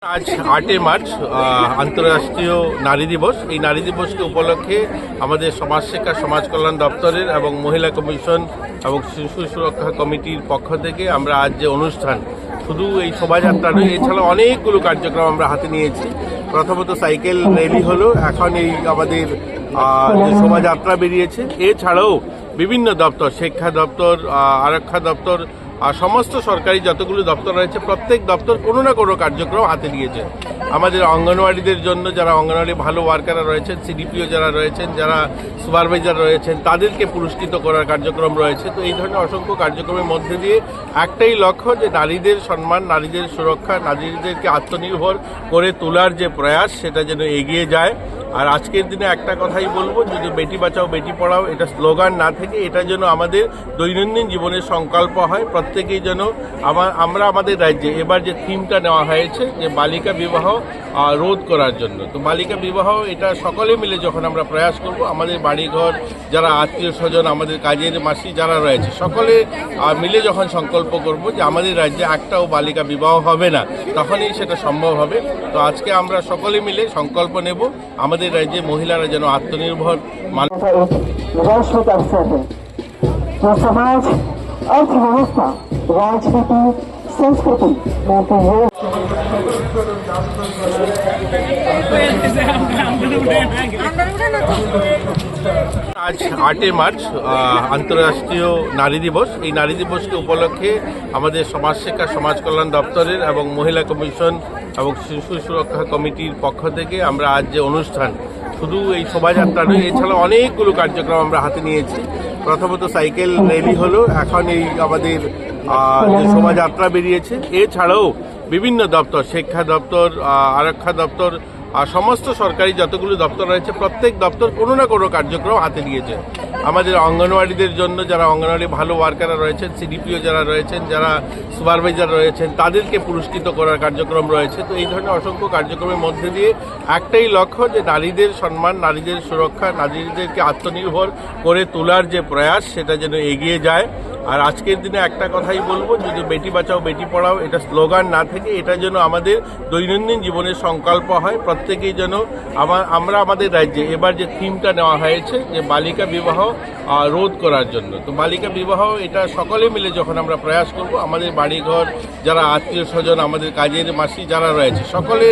আজ ৮ মার্চ আন্তর্জাতিক নারী দিবস। এই নারী দিবসকে উপলক্ষে আমাদের সমাজ শিক্ষা সমাজ কল্যাণ দপ্তরের এবং মহিলা কমিশন এবং শিশু সুরক্ষা কমিটির পক্ষ থেকে আমরা আজ যে অনুষ্ঠান, শুধু এই শোভাযাত্রা নয়, এছাড়া অনেকগুলো কার্যক্রম আমরা হাতে নিয়েছি। প্রথমত সাইকেল র্যালি হলো, এখন এই আমাদের যে শোভাযাত্রা বেরিয়েছে, এছাড়াও বিভিন্ন দপ্তর, শিক্ষা দপ্তর, আরক্ষা দপ্তর, আর সমস্ত সরকারি যতগুলো দপ্তর রয়েছে প্রত্যেক দপ্তর কোনো না কোনো কার্যক্রম হাতে নিয়েছে। আমাদের অঙ্গনওয়াড়িদের জন্য যারা অঙ্গনওয়াড়ি ভালো ওয়ার্কাররা রয়েছেন, সিডিপিও যারা রয়েছেন, যারা সুপারভাইজার রয়েছেন, তাদেরকে পুরস্কৃত করার কার্যক্রম রয়েছে। তো এই ধরনের অসংখ্য কার্যক্রমের মধ্যে দিয়ে একটাই লক্ষ্য, যে নারীদের সম্মান, নারীদের সুরক্ষা, নারীদেরকে আত্মনির্ভর করে তোলার যে প্রয়াস, সেটা যেন এগিয়ে যায়। আর আজকের দিনে একটা কথাই বলবো, যদি বেটি বাঁচাও বেটি পড়াও এটা স্লোগান না থেকে এটা যেন আমাদের দৈনন্দিন জীবনের সংকল্প হয়। প্রত্যেকেই যেন আমরা আমাদের রাজ্যে এবার যে থিমটা নেওয়া হয়েছে, যে বালিকা বিবাহ রোধ করার জন্য, তো বালিকা বিবাহ এটা সকলে মিলে যখন আমরা প্রয়াস করব, আমাদের বাড়িঘর, যারা আত্মীয় স্বজন, আমাদের কাজের মাসি যারা রয়েছে, সকলে মিলে যখন সংকল্প করব যে আমাদের রাজ্যে একটাও বালিকা বিবাহ হবে না, তখনই সেটা সম্ভব হবে। তো আজকে আমরা সকলে মিলে সংকল্প নেব আমাদের রাজ্যে মহিলারা যেন আত্মনির্ভর समाज अर्थव्यवस्था राजनीति संस्कृति আজ ৮ মার্চ আন্তর্জাতিক নারী দিবস। এই নারী দিবসকে উপলক্ষে আমাদের সমাজ শিক্ষা সমাজ কল্যাণ দপ্তরের এবং মহিলা কমিশন এবং শিশু সুরক্ষা কমিটির পক্ষ থেকে আমরা আজ যে অনুষ্ঠান, শুধু এই শোভাযাত্রা নয়, এছাড়া অনেকগুলো কার্যক্রম আমরা হাতে নিয়েছি। প্রথমত সাইকেল র্যালি হলো, এখন এই আমাদের যে শোভাযাত্রা বেরিয়েছে, এছাড়াও বিভিন্ন দপ্তর, শিক্ষা দপ্তর, আরক্ষা দপ্তর, আর সমস্ত সরকারি যতগুলো দপ্তর রয়েছে প্রত্যেক দপ্তর কোনো না কোনো কার্যক্রম হাতে নিয়েছে। আমাদের অঙ্গনওয়াড়িদের জন্য যারা অঙ্গনওয়াড়ি ভালো ওয়ার্কাররা রয়েছেন, সিডিপিও যারা রয়েছেন, যারা সুপারভাইজার রয়েছেন, তাদেরকে পুরস্কৃত করার কার্যক্রম রয়েছে। তো এই ধরনের অসংখ্য কার্যক্রমের মধ্যে দিয়ে একটাই লক্ষ্য, যে নারীদের সম্মান, নারীদের সুরক্ষা, নারীদেরকে আত্মনির্ভর করে তোলার যে প্রয়াস, সেটা যেন এগিয়ে যায়। আর আজকের দিনে একটা কথাই বলবো, যদি বেটি বাঁচাও বেটি পড়াও এটা স্লোগান না থেকে এটা যেন আমাদের দৈনন্দিন জীবনের সংকল্প হয়। প্রত্যেকেই যেন আমরা আমাদের রাজ্যে এবার যে থিমটা নেওয়া হয়েছে, যে বালিকা বিবাহ রোধ করার জন্য, তো বালিকা বিবাহ এটা সকলে মিলে যখন আমরা প্রয়াস করব, আমাদের বাড়িঘর, যারা আত্মীয় স্বজন, আমাদের কাজের মাসি যারা রয়েছে, সকলে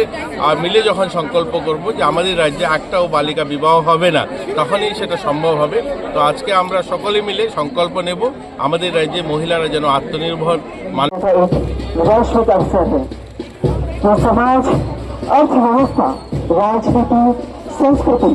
মিলে যখন সংকল্প করব যে আমাদের রাজ্যে একটাও বালিকা বিবাহ হবে না, তখনই সেটা সম্ভব হবে। তো আজকে আমরা সকলে মিলে সংকল্প নেব আমাদের রাজ্যে মহিলারা যেন আত্মনির্ভর समाज अर्थव्यवस्था राजनीति संस्कृति